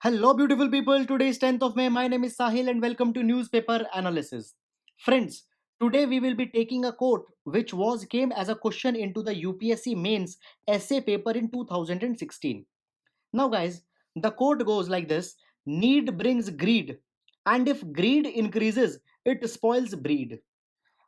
Hello, beautiful people. Today is 10th of May. My name is Sahil, and welcome to Newspaper Analysis. Friends, today we will be taking a quote which was came as a question into the UPSC mains essay paper in 2016. Now, guys, the quote goes like this: Need brings greed, and if greed increases, it spoils breed.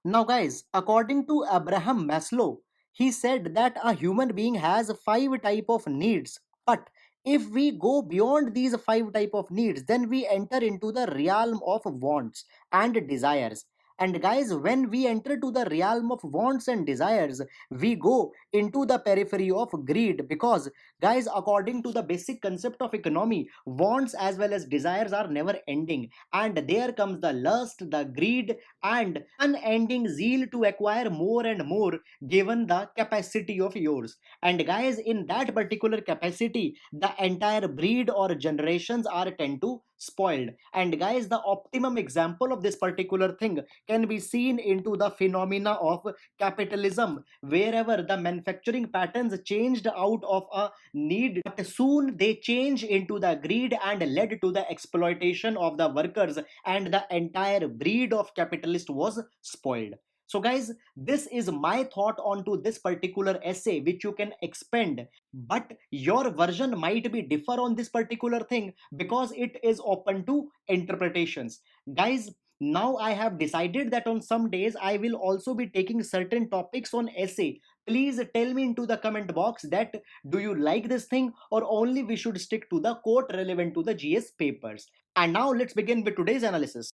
Now, guys, according to Abraham Maslow, he said that a human being has five type of needs. But if we go beyond these five type of needs, then we enter into the realm of wants and desires. And guys, when we enter to the realm of wants and desires, we go into the periphery of greed because, guys, according to the basic concept of economy, wants as well as desires are never ending. And there comes the lust, the greed, and unending zeal to acquire more and more given the capacity of yours. And guys, in that particular capacity, the entire breed or generations are tend to spoiled. And guys, the optimum example of this particular thing can be seen into the phenomena of capitalism, wherever the manufacturing patterns changed out of a need, but soon they change into the greed and led to the exploitation of the workers, and the entire breed of capitalist was spoiled. So guys, this is my thought onto this particular essay which you can expand, but your version might be differ on this particular thing because it is open to interpretations. Guys, now I have decided that on some days I will also be taking certain topics on essay. Please tell me into the comment box that do you like this thing, or only we should stick to the quote relevant to the GS papers. And now let's begin with today's analysis.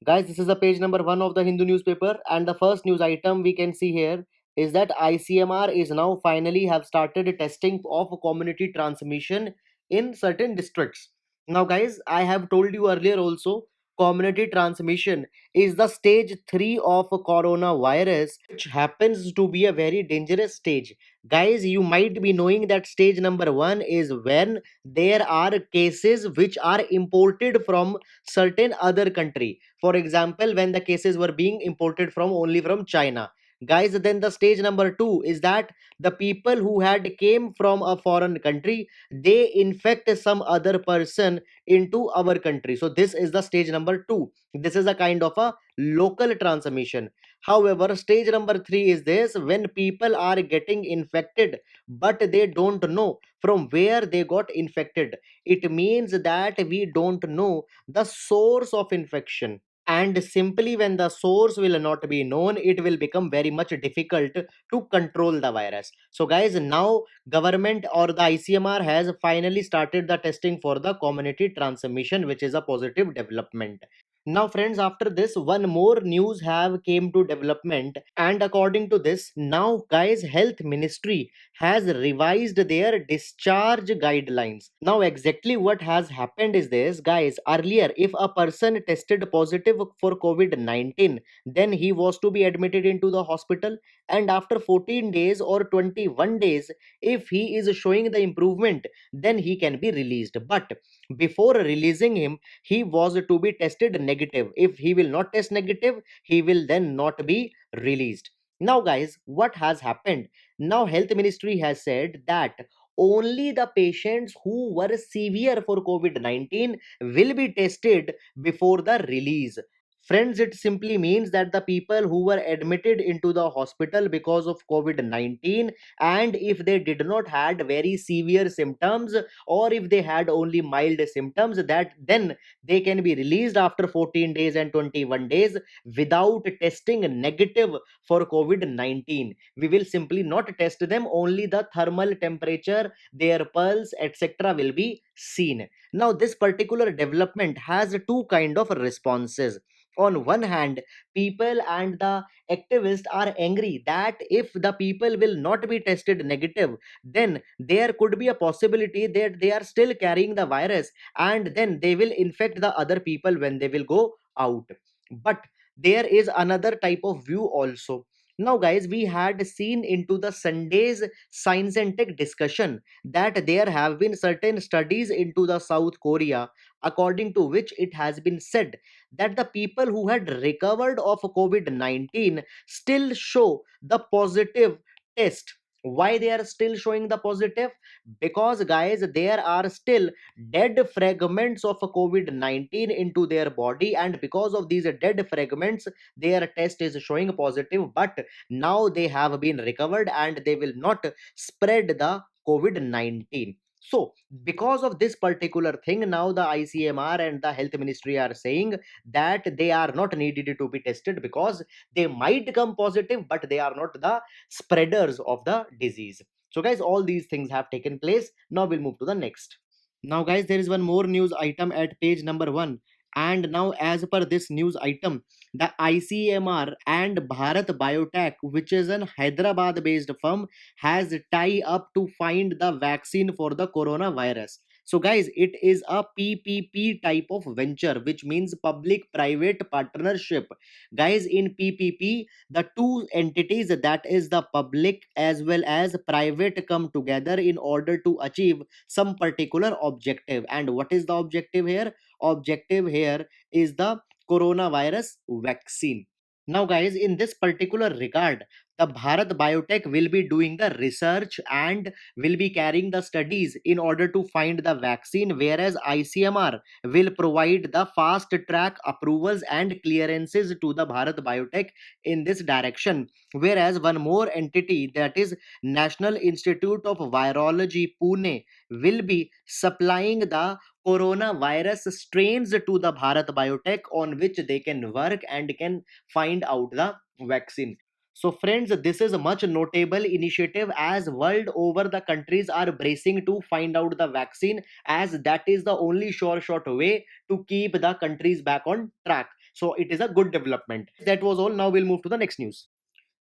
Guys, this is the page number 1 of the Hindu newspaper, and the first news item we can see here is that ICMR is now finally have started testing of community transmission in certain districts. Now, guys, I have told you earlier also, community transmission is the stage 3 of coronavirus, which happens to be a very dangerous stage. Guys, you might be knowing that stage number 1 is when there are cases which are imported from certain other country. For example, when the cases were being imported from only from China. Guys, then the stage number 2 is that the people who had came from a foreign country, they infect some other person into our country. So this is the stage number 2. This is a kind of a local transmission. However, stage number 3 is this: when people are getting infected but they don't know from where they got infected. It means that we don't know the source of infection, and simply when the source will not be known, it will become very much difficult to control the virus. So guys, now government or the ICMR has finally started the testing for the community transmission, which is a positive development. Now friends, after this, one more news have came to development, and according to this, now guys, health ministry has revised their discharge guidelines. Now exactly what has happened is this, guys: earlier if a person tested positive for COVID-19, then he was to be admitted into the hospital, and after 14 days or 21 days, if he is showing the improvement, then he can be released. But before releasing him, he was to be tested negative. If he will not test negative, he will then not be released. Now guys, what has happened? Now health ministry has said that only the patients who were severe for COVID-19 will be tested before the release. Friends, it simply means that the people who were admitted into the hospital because of COVID-19, and if they did not had very severe symptoms, or if they had only mild symptoms, that then they can be released after 14 days and 21 days without testing negative for COVID-19. We will simply not test them, only the thermal temperature, their pulse, etc. will be seen. Now this particular development has two kind of responses. On one hand, people and the activists are angry that if the people will not be tested negative, then there could be a possibility that they are still carrying the virus, and then they will infect the other people when they will go out. But there is another type of view also. Now guys, we had seen into the Sunday's science and tech discussion that there have been certain studies into the South Korea, according to which it has been said that the people who had recovered of COVID-19 still show the positive test Why they are still showing the positive? Because guys, there are still dead fragments of COVID-19 into their body, and because of these dead fragments, their test is showing positive. But now they have been recovered and they will not spread the COVID-19. So, because of this particular thing, now the ICMR and the health ministry are saying that they are not needed to be tested because they might come positive, but they are not the spreaders of the disease. So guys, all these things have taken place. Now we'll move to the next. Now guys, there is one more news item at page number 1. And now as per this news item, the ICMR and Bharat Biotech, which is an Hyderabad based firm, has tie up to find the vaccine for the coronavirus. So guys, it is a PPP type of venture, which means public private partnership. Guys, in PPP, the two entities, that is the public as well as private, come together in order to achieve some particular objective. And what is the objective here? Objective here is the coronavirus vaccine. Now guys, in this particular regard, the Bharat Biotech will be doing the research and will be carrying the studies in order to find the vaccine, whereas ICMR will provide the fast track approvals and clearances to the Bharat Biotech in this direction. Whereas one more entity, that is National Institute of Virology Pune, will be supplying the coronavirus strains to the Bharat Biotech, on which they can work and can find out the vaccine. So, friends, this is a much notable initiative as world over the countries are bracing to find out the vaccine, as that is the only sure shot way to keep the countries back on track. So, it is a good development. That was all. Now, we'll move to the next news.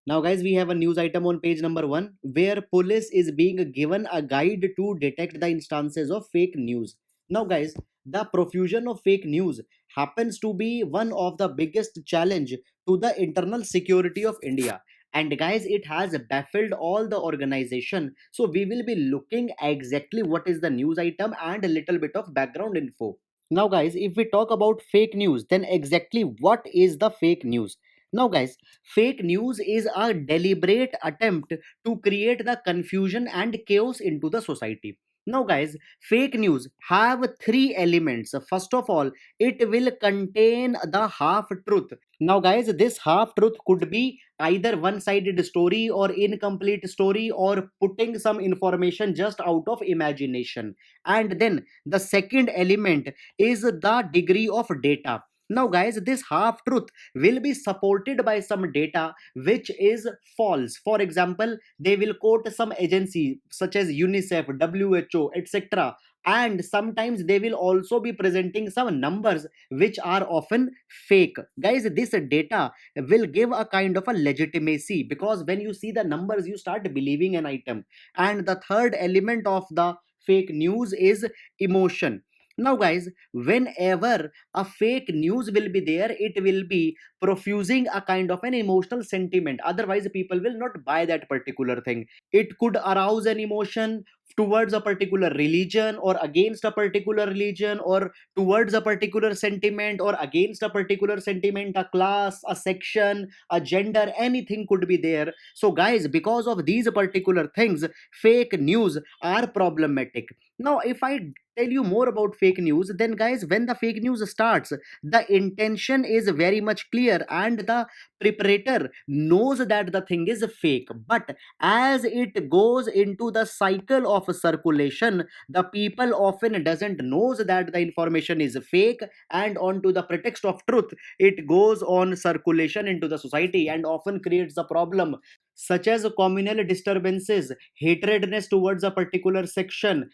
Now, guys, we have a news item on page number 1 where police is being given a guide to detect the instances of fake news. Now, guys, the profusion of fake news happens to be one of the biggest challenge to the internal security of India. And guys, it has baffled all the organization. So we will be looking exactly what is the news item and a little bit of background info. Now, guys, if we talk about fake news, then exactly what is the fake news? Now, guys, fake news is a deliberate attempt to create the confusion and chaos into the society. Now, guys, fake news have three elements. First of all, it will contain the half truth. Now, guys, this half truth could be either one sided story or incomplete story or putting some information just out of imagination. And then the second element is the degree of data. Now, guys, this half truth will be supported by some data which is false. For example, they will quote some agency such as UNICEF, WHO, etc. And sometimes they will also be presenting some numbers which are often fake. Guys, this data will give a kind of a legitimacy, because when you see the numbers, you start believing an item. And the third element of the fake news is emotion. Now, guys, whenever a fake news will be there, it will be profusing a kind of an emotional sentiment. Otherwise, people will not buy that particular thing. It could arouse an emotion towards a particular religion or against a particular religion, or towards a particular sentiment or against a particular sentiment, a class, a section, a gender, anything could be there. So, guys, because of these particular things, fake news are problematic. Now, if I tell you more about fake news, then guys, when the fake news starts, the intention is very much clear and the preparator knows that the thing is fake. But as it goes into the cycle of circulation, the people often doesn't knows that the information is fake, and onto the pretext of truth, it goes on circulation into the society and often creates a problem such as communal disturbances, hatredness towards a particular section,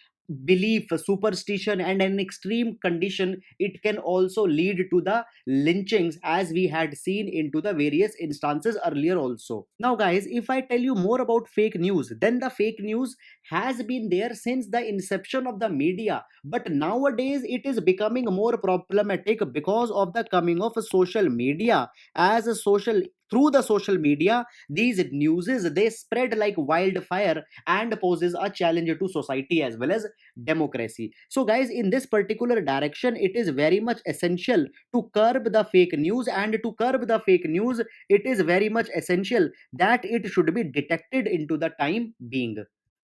belief, superstition, and an extreme condition. It can also lead to the lynchings, as we had seen into the various instances earlier also. Now, guys, if I tell you more about fake news, then the fake news has been there since the inception of the media, but nowadays it is becoming more problematic because of the coming of social media. As a social through the social media. These newses, they spread like wildfire and poses a challenge to society as well as democracy. So guys, in this particular direction, it is very much essential to curb the fake news, and to curb the fake news, it is very much essential that it should be detected into the time being.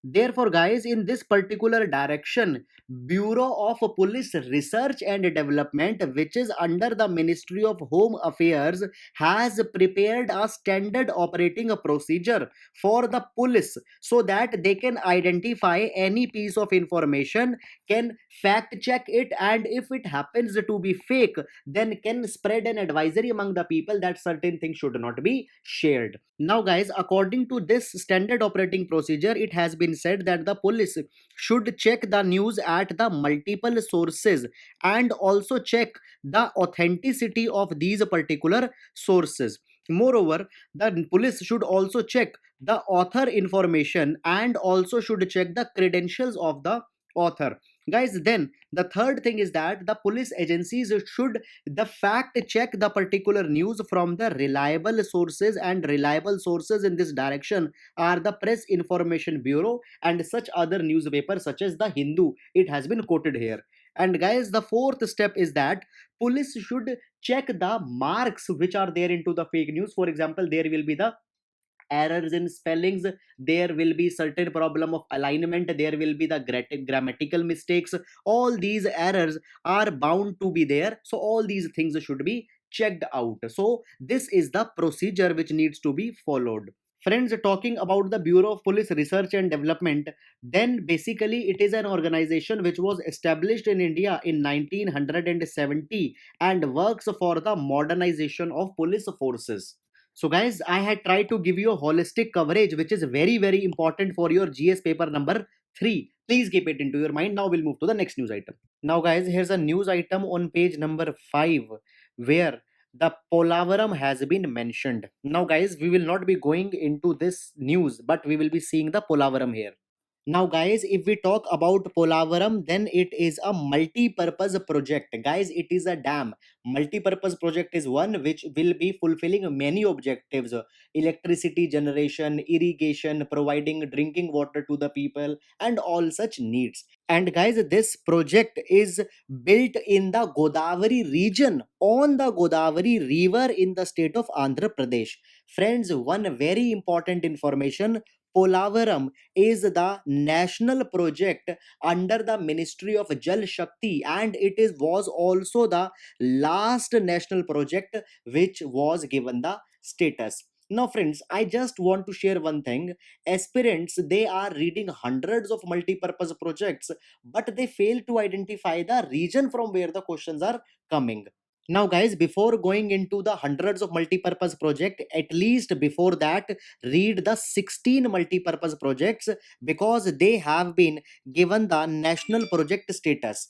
Therefore, guys, in this particular direction, Bureau of Police Research and Development, which is under the Ministry of Home Affairs, has prepared a standard operating procedure for the police so that they can identify any piece of information, can fact check it, and if it happens to be fake, then can spread an advisory among the people that certain things should not be shared. Now, guys, according to this standard operating procedure, it has been said that the police should check the news at the multiple sources and also check the authenticity of these particular sources. Moreover, the police should also check the author information and also should check the credentials of the author. Guys, then the third thing is that the police agencies should the fact check the particular news from the reliable sources, and reliable sources in this direction are the Press Information Bureau and such other newspapers such as the Hindu. It has been quoted here. And guys, the fourth step is that police should check the marks which are there into the fake news. For example, there will be the errors in spellings, there will be certain problem of alignment, there will be the grammatical mistakes. All these errors are bound to be there, so all these things should be checked out. So this is the procedure which needs to be followed. Friends, talking about the Bureau of Police Research and Development, then basically it is an organization which was established in India in 1970 and works for the modernization of police forces. So guys, I had tried to give you a holistic coverage which is very very important for your GS paper number 3. Please keep it into your mind. Now we'll move to the next news item. Now guys, here's a news item on page number 5 where the Polavaram has been mentioned. Now guys, we will not be going into this news, but we will be seeing the Polavaram here. Now, guys, if we talk about Polavaram, then it is a multi-purpose project. Guys, it is a dam. Multi-purpose project is one which will be fulfilling many objectives: electricity generation, irrigation, providing drinking water to the people, and all such needs. And guys, this project is built in the Godavari region on the Godavari river in the state of Andhra Pradesh. Friends, one very important information: Polavaram is the national project under the Ministry of Jal Shakti, and it is was also the last national project which was given the status. Now friends, I just want to share one thing: aspirants, they are reading hundreds of multi-purpose projects, but they fail to identify the region from where the questions are coming. Now guys, before going into the hundreds of multi-purpose project, at least before that, read the 16 multi-purpose projects because they have been given the national project status.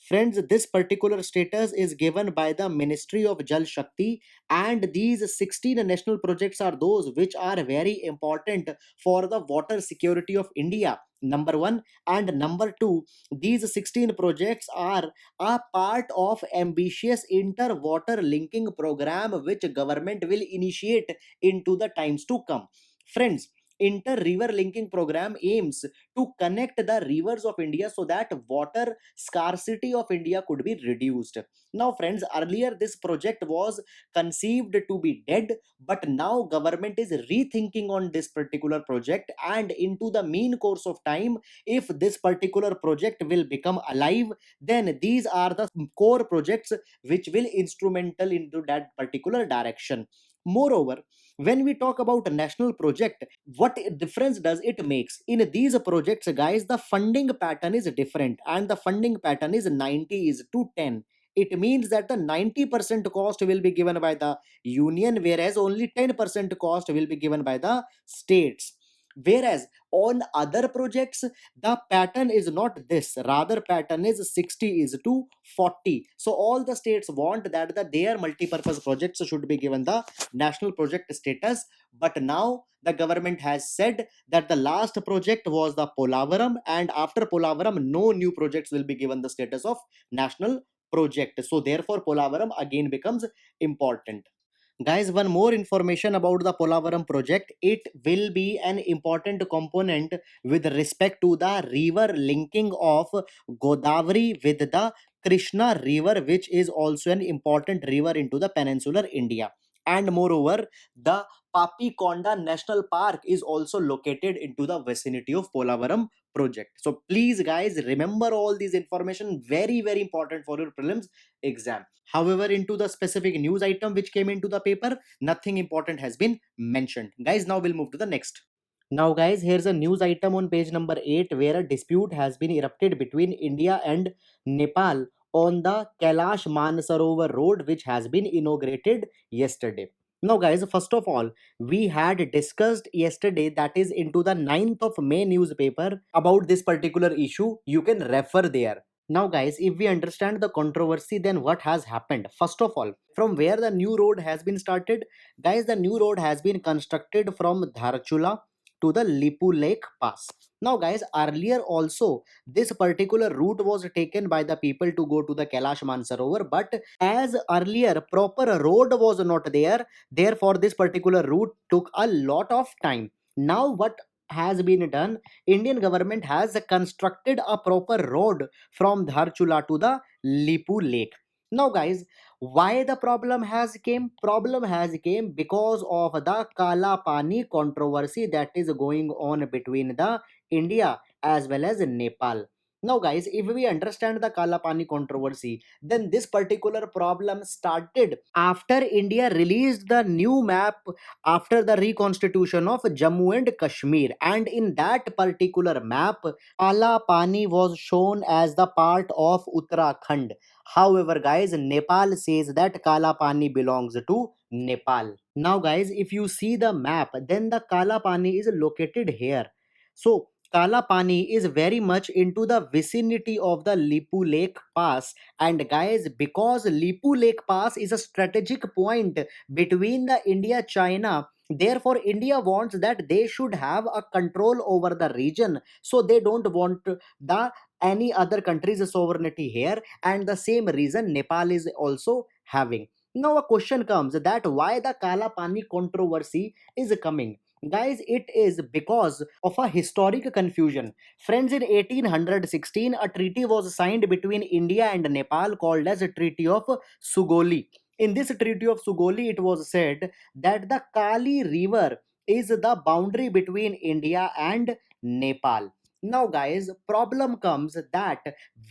Friends, this particular status is given by the Ministry of Jal Shakti, and these 16 national projects are those which are very important for the water security of India. Number one, and number two, these 16 projects are a part of ambitious inter-water linking program which government will initiate into the times to come. Friends, inter-river linking program aims to connect the rivers of India so that water scarcity of India could be reduced. Now, friends, earlier this project was conceived to be dead, but now government is rethinking on this particular project, and into the mean course of time, if this particular project will become alive, then these are the core projects which will instrumental into that particular direction. Moreover, when we talk about a national project, what difference does it makes in these projects? Guys, the funding pattern is different, and the funding pattern is 90 is to 10. It means that the 90% cost will be given by the union, whereas only 10% cost will be given by the states. Whereas on other projects, the pattern is not this, rather pattern is 60 is to 40. So all the states want that their multi-purpose projects should be given the national project status, but now the government has said that the last project was the Polavaram, and after Polavaram no new projects will be given the status of national project. So therefore Polavaram again becomes important. Guys, one more information about the Polavaram project. It will be an important component with respect to the river linking of Godavari with the Krishna river, which is also an important river into the peninsular India. And moreover, the Papikonda National Park is also located into the vicinity of Polavaram project. So please guys remember all these information, very very important for your prelims exam. However, into the specific news item which came into the paper, nothing important has been mentioned. Guys, now we'll move to the next. Now, guys, here's a news item on page number 8 where a dispute has been erupted between India and Nepal on the Kailash Mansarovar road, which has been inaugurated yesterday. Now, guys, first of all, we had discussed yesterday, that is into the 9th of May newspaper, about this particular issue. You can refer there. Now, guys, if we understand the controversy, then what has happened? First of all, from where the new road has been started, guys, the new road has been constructed from Dharchula to the Lipu Lake Pass. Now, guys, earlier also this particular route was taken by the people to go to the Kailash Mansarovar, but as earlier proper road was not there, therefore this particular route took a lot of time. Now, what has been done? Indian government has constructed a proper road from Dharchula to the Lipu Lake. Now, guys, why the problem has came? Problem has came because of the Kala Pani controversy that is going on between the India as well as Nepal. Now, guys, if we understand the Kala Pani controversy, then this particular problem started after India released the new map after the reconstitution of Jammu and Kashmir, and in that particular map Kala Pani was shown as the part of Uttarakhand. However, guys, Nepal says that Kala Pani belongs to Nepal. Now, guys, if you see the map, then the Kala Pani is located here. So, Kala Pani is very much into the vicinity of the Lipu Lake Pass. And guys, because Lipu Lake Pass is a strategic point between the India China, therefore India wants that they should have a control over the region. So they don't want the any other country's sovereignty here, and the same reason Nepal is also having. Now a question comes that why the Kala Pani controversy is coming. Guys, it is because of a historic confusion. Friends, in 1816 a treaty was signed between India and Nepal called as a Treaty of Sugoli. In this Treaty of Sugoli, it was said that the Kali River is the boundary between India and Nepal. Now, guys, problem comes that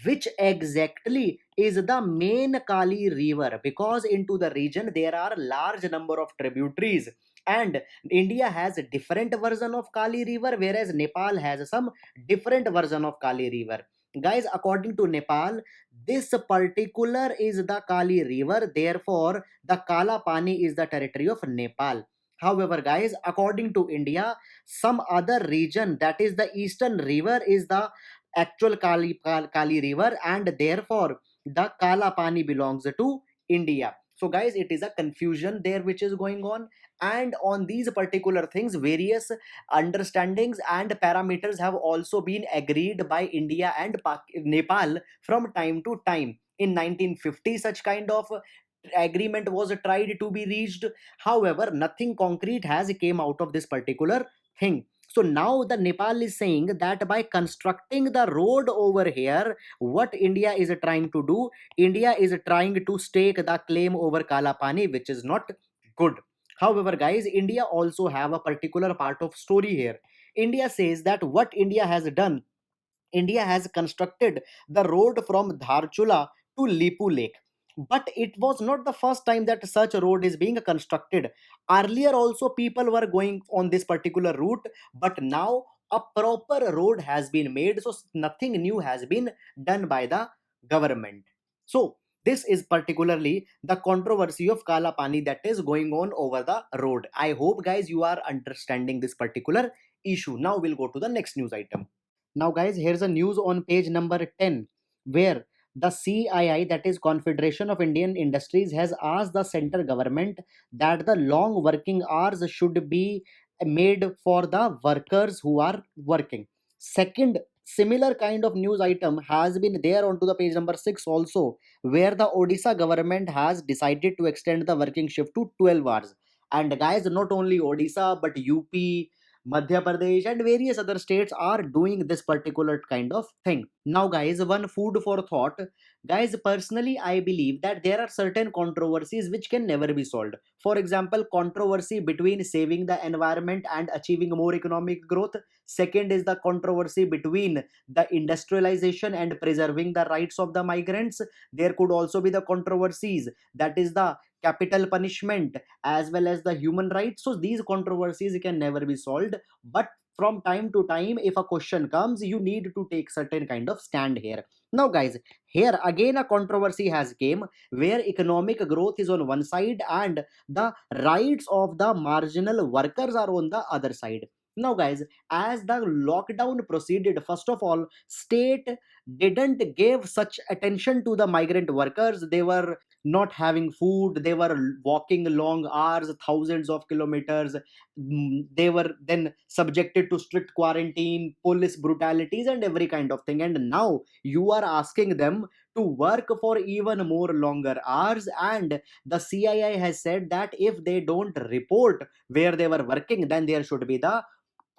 which exactly is the main Kali River, because into the region there are large number of tributaries, and India has a different version of Kali River, whereas Nepal has some different version of Kali River. Guys, according to Nepal, this particular is the Kali River, therefore the Kala Pani is the territory of Nepal. However, guys, according to India, some other region, that is the eastern river, is the actual Kali River, and therefore the Kala Pani belongs to India. So, guys, it is a confusion there which is going on, and on these particular things, various understandings and parameters have also been agreed by India and Nepal from time to time. In 1950, such kind of agreement was tried to be reached. However, nothing concrete has came out of this particular thing. So now the Nepal is saying that by constructing the road over here, what India is trying to do, India is trying to stake the claim over Kalapani, which is not good. However, guys, India also have a particular part of story here. India says that what India has done, India has constructed the road from Dharchula to Lipu Lake. But it was not the first time that such a road is being constructed. Earlier also people were going on this particular route, but now a proper road has been made, so nothing new has been done by the government. So this is particularly the controversy of Kala Pani that is going on over the road. I hope guys you are understanding this particular issue. Now we'll go to the next news item. Now, guys, here's a news on page number 10 where the CII, that is Confederation of Indian Industries, has asked the center government that the long working hours should be made for the workers who are working. Second, similar kind of news item has been there onto the page number 6 also, where the Odisha government has decided to extend the working shift to 12 hours. And guys, not only Odisha but UP, Madhya Pradesh, and various other states are doing this particular kind of thing. Now, guys, one food for thought. Guys, personally, I believe that there are certain controversies which can never be solved. For example, controversy between saving the environment and achieving more economic growth. Second is the controversy between the industrialization and preserving the rights of the migrants. There could also be the controversies, that is the capital punishment as well as the human rights. So these controversies can never be solved, but from time to time, if a question comes, you need to take certain kind of stand here. Now, guys, here again a controversy has came, where economic growth is on one side and the rights of the marginal workers are on the other side. Now, guys, as the lockdown proceeded, first of all, state didn't give such attention to the migrant workers. They were not having food, they were walking long hours, thousands of kilometers. They were then subjected to strict quarantine, police brutalities, and every kind of thing. And now you are asking them to work for even more longer hours. And the CII has said that if they don't report where they were working, then there should be the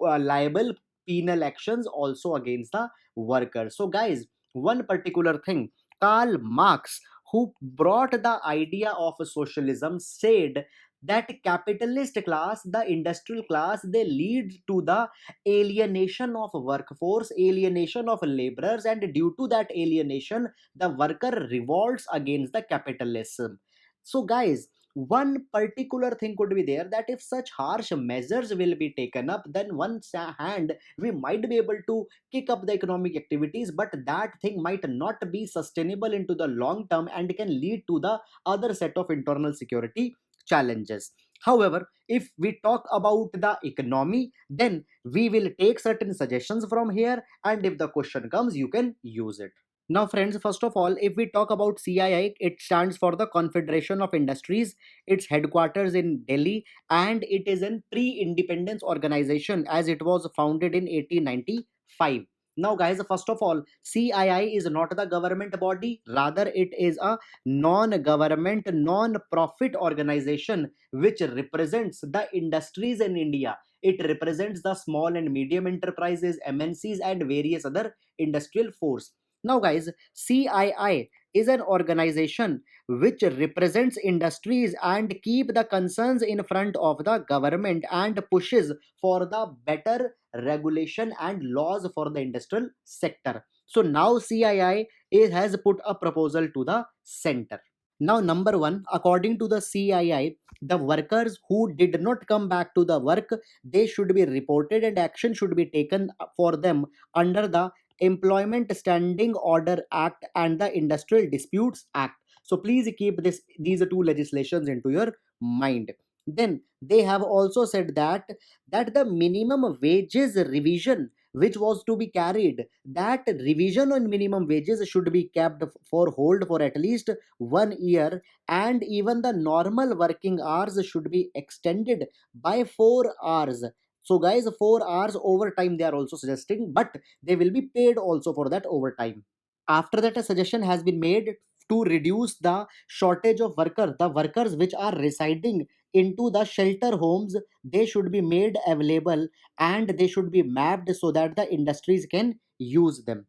liable penal actions also against the workers. So, guys, one particular thing, Karl Marx, who brought the idea of socialism, said that capitalist class, the industrial class, they lead to the alienation of workforce, alienation of laborers, and due to that alienation, the worker revolts against the capitalism. So, guys, one particular thing could be there, that if such harsh measures will be taken up, then one hand we might be able to kick up the economic activities, but that thing might not be sustainable into the long term and can lead to the other set of internal security challenges. However, if we talk about the economy, then we will take certain suggestions from here, and if the question comes, you can use it. Now, friends, first of all, if we talk about CII, it stands for the Confederation of Industries. Its headquarters in Delhi, and it is a pre-independence organization as it was founded in 1895. Now, guys, first of all, CII is not the government body, rather, it is a non government, non profit organization which represents the industries in India. It represents the small and medium enterprises, MNCs, and various other industrial force. Now, guys, CII is an organization which represents industries and keep the concerns in front of the government and pushes for the better regulation and laws for the industrial sector. So now CII has put a proposal to the center. Now, number one, according to the CII, the workers who did not come back to the work, they should be reported and action should be taken for them under the Employment Standing Order Act and the Industrial Disputes Act. So please keep these two legislations into your mind. Then they have also said that the minimum wages revision which was to be carried, that revision on minimum wages should be kept for hold for at least 1 year, and even the normal working hours should be extended by 4 hours. So, guys, 4 hours overtime they are also suggesting, but they will be paid also for that overtime. After that, a suggestion has been made to reduce the shortage of workers. The workers which are residing into the shelter homes, they should be made available and they should be mapped so that the industries can use them.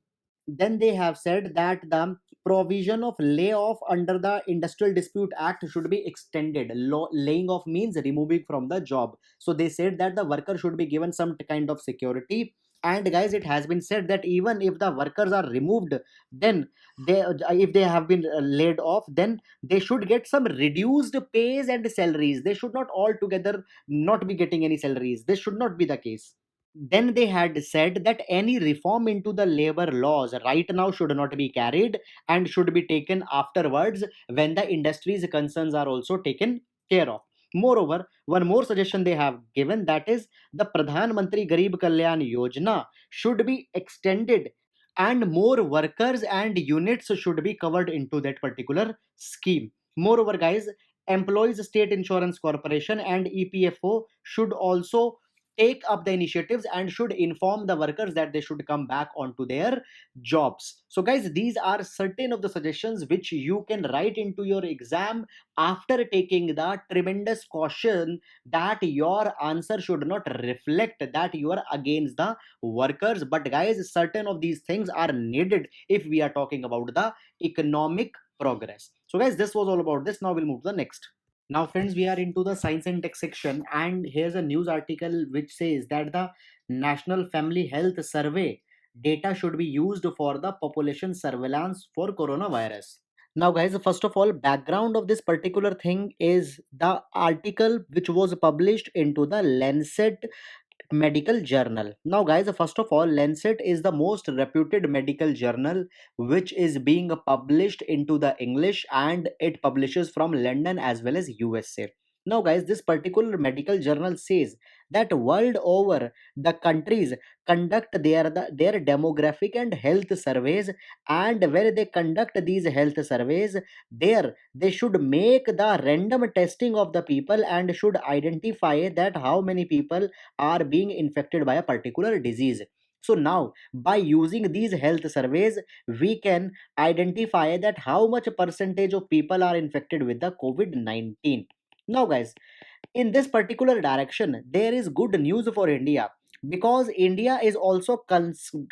Then they have said that the provision of layoff under the Industrial Dispute Act should be extended. Laying off means removing from the job. So they said that the worker should be given some kind of security. And guys, it has been said that even if the workers are removed, then they, if they have been laid off, then they should get some reduced pays and salaries. They should not altogether not be getting any salaries. This should not be the case. Then they had said that any reform into the labor laws right now should not be carried and should be taken afterwards when the industry's concerns are also taken care of. Moreover, one more suggestion they have given, that is the Pradhan Mantri Garib Kalyan Yojana should be extended and more workers and units should be covered into that particular scheme. Moreover, guys, Employees State Insurance Corporation and EPFO should also take up the initiatives and should inform the workers that they should come back onto their jobs. So guys, these are certain of the suggestions which you can write into your exam after taking the tremendous caution that your answer should not reflect that you are against the workers. But guys, certain of these things are needed if we are talking about the economic progress. So guys, this was all about this. Now we'll move to the next. Now, friends, we are into the science and tech section, and here's a news article which says that the National Family Health Survey data should be used for the population surveillance for coronavirus. Now, guys, first of all, background of this particular thing is the article which was published into the Lancet medical journal. Now guys, first of all, Lancet is the most reputed medical journal which is being published into the English, and it publishes from London as well as USA. Now guys, this particular medical journal says that world over the countries conduct their demographic and health surveys, and where they conduct these health surveys, there they should make the random testing of the people and should identify that how many people are being infected by a particular disease. So now by using these health surveys, we can identify that how much percentage of people are infected with the COVID-19. Now guys, in this particular direction, there is good news for India, because India is also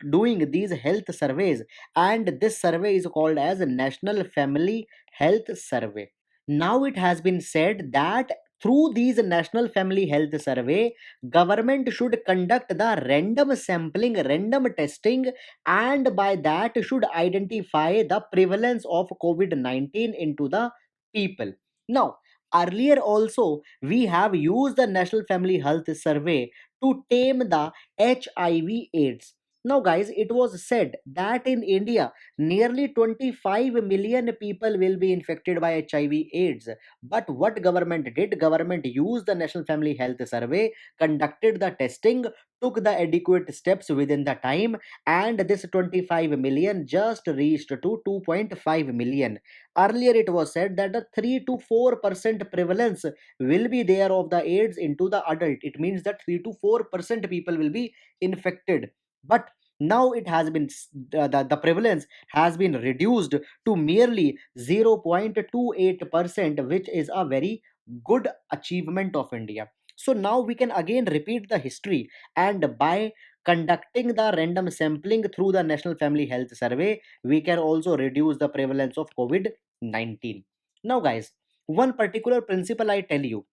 doing these health surveys, and this survey is called as National Family Health Survey. Now it has been said that through these National Family Health Survey, government should conduct the random sampling, random testing, and by that should identify the prevalence of COVID-19 into the people. Now, earlier also we have used the National Family Health Survey to tame the HIV AIDS. Now guys, it was said that in India nearly 25 million people will be infected by HIV AIDS. But what government did? Government used the National Family Health Survey, conducted the testing, took the adequate steps within the time, and this 25 million just reached to 2.5 million. Earlier it was said that the 3 to 4% prevalence will be there of the AIDS into the adult. It means that 3 to 4% people will be infected. But now it has been the prevalence has been reduced to merely 0.28%, which is a very good achievement of India. So now we can again repeat the history, and by conducting the random sampling through the National Family Health Survey, we can also reduce the prevalence of COVID-19. Now guys, one particular principle I tell you,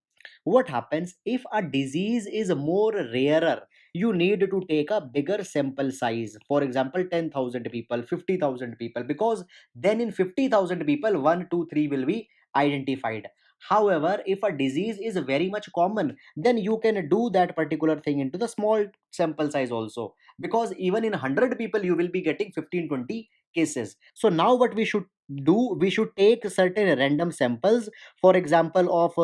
what happens if a disease is more rarer, you need to take a bigger sample size, for example 10,000 people, 50,000 people, because then in 50,000 people 1 2 3 will be identified. However, if a disease is very much common, then you can do that particular thing into the small sample size also, because even in 100 people you will be getting 15-20 cases. So now what we should do, we should take certain random samples, for example of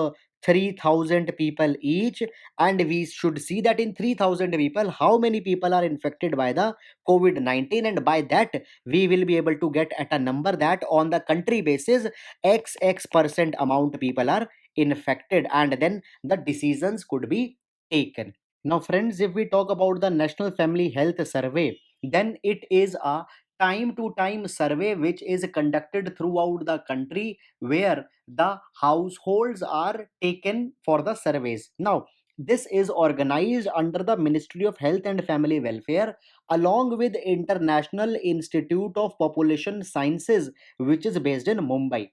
3,000 people each, and we should see that in 3,000 people how many people are infected by the COVID-19, and by that we will be able to get at a number that on the country basis x percent amount people are infected, and then the decisions could be taken. Now friends, if we talk about the National Family Health Survey, then it is a time to time survey which is conducted throughout the country, where the households are taken for the surveys. Now, this is organized under the Ministry of Health and Family Welfare along with International Institute of Population Sciences, which is based in Mumbai.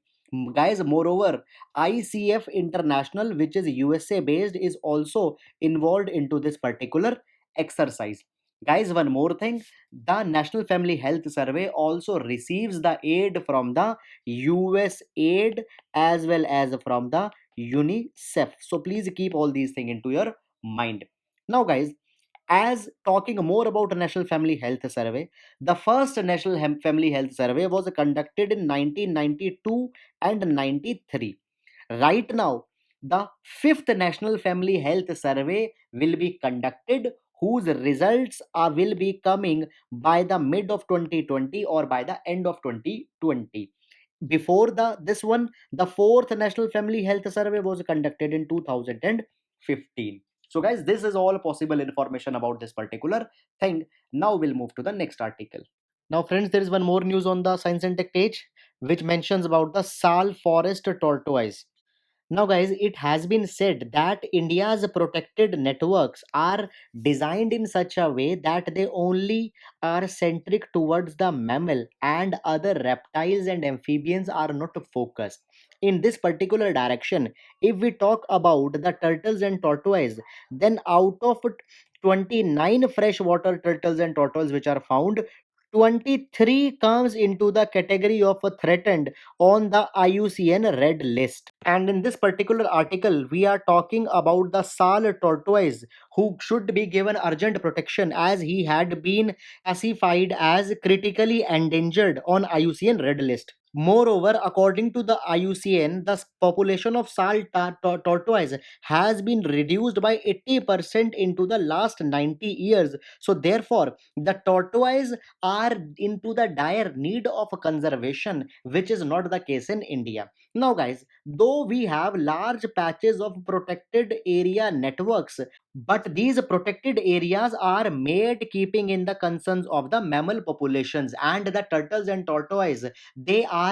Guys, moreover, ICF International, which is USA based, is also involved into this particular exercise. Guys, one more thing, the National Family Health Survey also receives the aid from the US aid as well as from the UNICEF. So please keep all these things into your mind. Now guys, as talking more about National Family Health Survey, the first National Family Health Survey was conducted in 1992 and 93. Right now, the fifth National Family Health Survey will be conducted, whose results will be coming by the mid of 2020 or by the end of 2020. Before this one, the fourth National Family Health Survey was conducted in 2015. So guys, this is all possible information about this particular thing. Now we'll move to the next article. Now friends, there is one more news on the science and tech page which mentions about the Sal forest tortoise. Now, guys, it has been said that India's protected networks are designed in such a way that they only are centric towards the mammal, and other reptiles and amphibians are not focused in this particular direction. If we talk about the turtles and tortoise, then out of 29 freshwater turtles and tortoises which are found, 23 comes into the category of a threatened on the IUCN red list. And in this particular article, we are talking about the Sal tortoise who should be given urgent protection as he had been classified as critically endangered on IUCN red list. Moreover, according to the IUCN, the population of tortoise has been reduced by 80% into the last 90 years. So, therefore, the tortoise are into the dire need of conservation, which is not the case in India. Now, guys, though we have large patches of protected area networks, but these protected areas are made keeping in the concerns of the mammal populations, and the turtles and tortoise, they are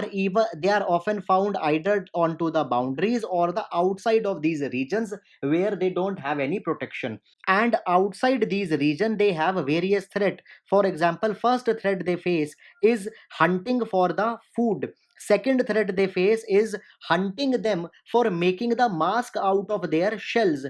often found either onto the boundaries or the outside of these regions where they don't have any protection. And outside these regions they have various threat. For example, first threat they face is hunting for the food. Second threat they face is hunting them for making the mask out of their shells.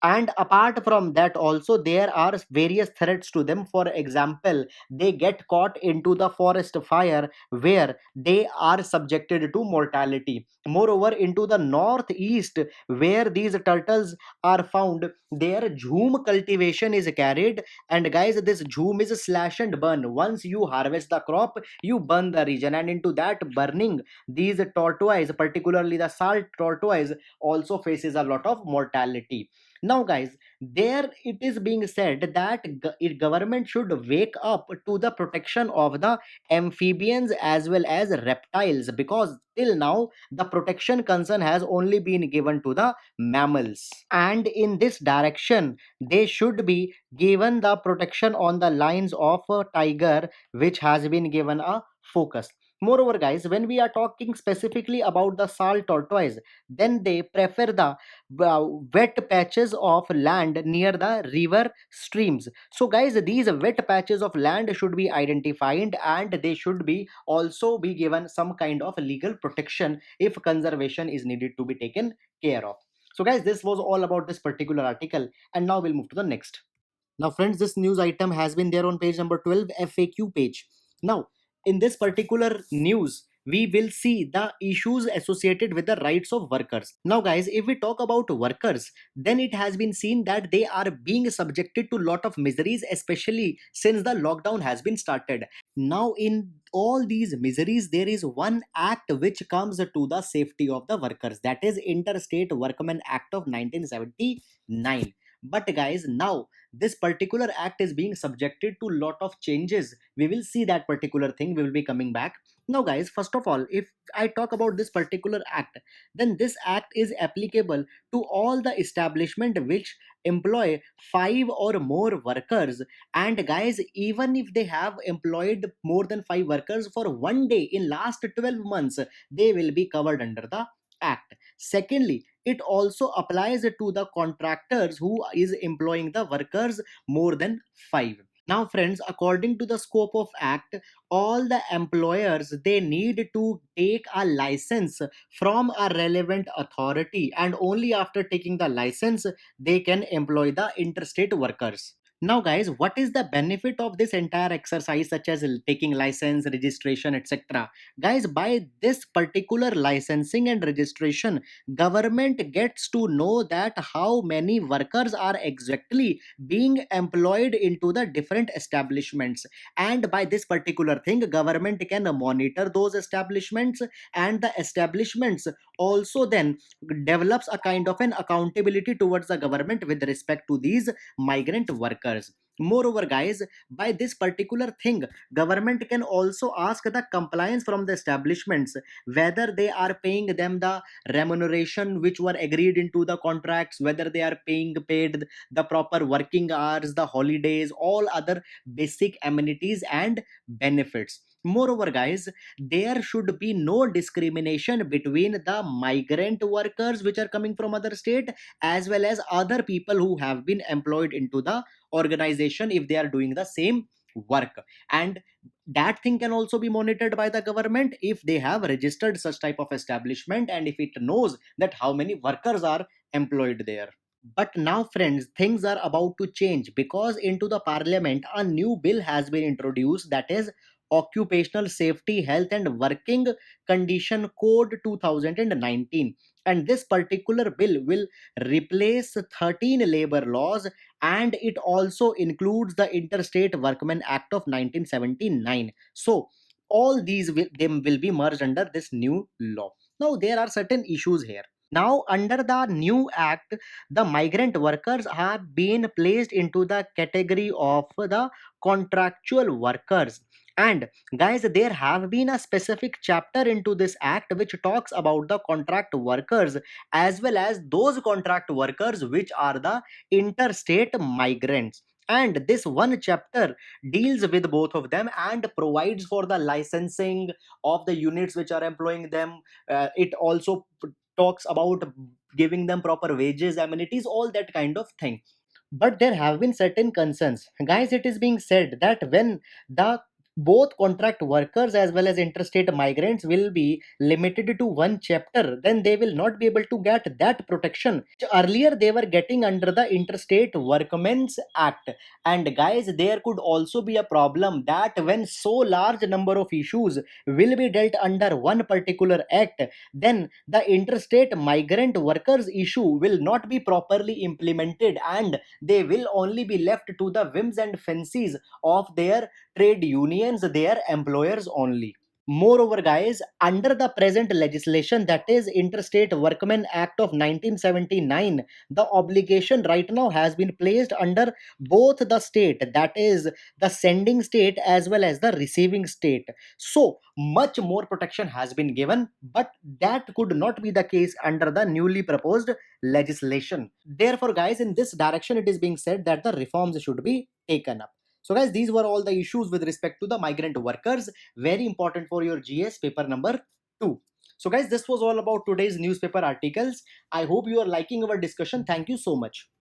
And apart from that also there are various threats to them. For example, they get caught into the forest fire where they are subjected to mortality. Moreover, into the northeast where these turtles are found, their jhoom cultivation is carried. And guys, this jhoom is slash and burn. Once you harvest the crop, you burn the region, and into that burning, these tortoise, particularly the salt tortoise, also faces a lot of mortality. Now, guys, there it is being said that government should wake up to the protection of the amphibians as well as reptiles, because till now the protection concern has only been given to the mammals. And in this direction, they should be given the protection on the lines of a tiger, which has been given a focus. Moreover, guys, when we are talking specifically about the salt tortoise, then they prefer the wet patches of land near the river streams. So guys, these wet patches of land should be identified, and they should be also be given some kind of legal protection if conservation is needed to be taken care of. So guys, this was all about this particular article, and now we'll move to the next. Now, friends, this news item has been there on page number 12, FAQ page. Now, in this particular news, we will see the issues associated with the rights of workers. Now, guys, if we talk about workers, then it has been seen that they are being subjected to lot of miseries, especially since the lockdown has been started. Now, in all these miseries, there is one act which comes to the safety of the workers, that is Interstate Workmen Act of 1979. But guys, now this particular act is being subjected to lot of changes. We will see that particular thing, we will be coming back. Now, guys, first of all, if I talk about this particular act, then this act is applicable to all the establishment which employ 5 or more workers. And guys, even if they have employed more than 5 workers for one day in last 12 months, they will be covered under the act. Secondly, it also applies to the contractors who is employing the workers more than 5. Now, friends, according to the scope of act, all the employers, they need to take a license from a relevant authority, and only after taking the license they can employ the interstate workers. Now, guys, what is the benefit of this entire exercise, such as taking license, registration, etc.? Guys, by this particular licensing and registration, government gets to know that how many workers are exactly being employed into the different establishments. And by this particular thing, government can monitor those establishments, and the establishments also then develops a kind of an accountability towards the government with respect to these migrant workers. workers. Moreover, guys, by this particular thing, government can also ask the compliance from the establishments, whether they are paying them the remuneration which were agreed into the contracts, whether they are paying paid the proper working hours, the holidays, all other basic amenities and benefits. Moreover, guys, there should be no discrimination between the migrant workers which are coming from other state as well as other people who have been employed into the organization if they are doing the same work. And that thing can also be monitored by the government if they have registered such type of establishment and if it knows that how many workers are employed there. But now, friends, things are about to change because into the parliament a new bill has been introduced, that is Occupational Safety, Health and Working Condition Code 2019. And this particular bill will replace 13 labor laws, and it also includes the Interstate Workmen Act of 1979. So all these them will be merged under this new law. Now there are certain issues here. Now, under the new act, the migrant workers have been placed into the category of the contractual workers. And guys, there have been a specific chapter into this act which talks about the contract workers as well as those contract workers which are the interstate migrants. And this one chapter deals with both of them and provides for the licensing of the units which are employing them. It also talks about giving them proper wages, amenities, all that kind of thing. But there have been certain concerns. Guys, it is being said that when the both contract workers as well as interstate migrants will be limited to one chapter, then they will not be able to get that protection which earlier they were getting under the Interstate Workmen's Act. And guys, there could also be a problem that when so large number of issues will be dealt under one particular act, then the interstate migrant workers issue will not be properly implemented and they will only be left to the whims and fancies of their trade unions, their employers only. Moreover, guys, under the present legislation, that is Interstate Workmen Act of 1979, the obligation right now has been placed under both the state, that is the sending state as well as the receiving state. So much more protection has been given, but that could not be the case under the newly proposed legislation. Therefore, guys, in this direction, it is being said that the reforms should be taken up. So, guys, these were all the issues with respect to the migrant workers, very important for your GS paper number 2. So guys, this was all about today's newspaper articles. I hope you are liking our discussion. Thank you so much.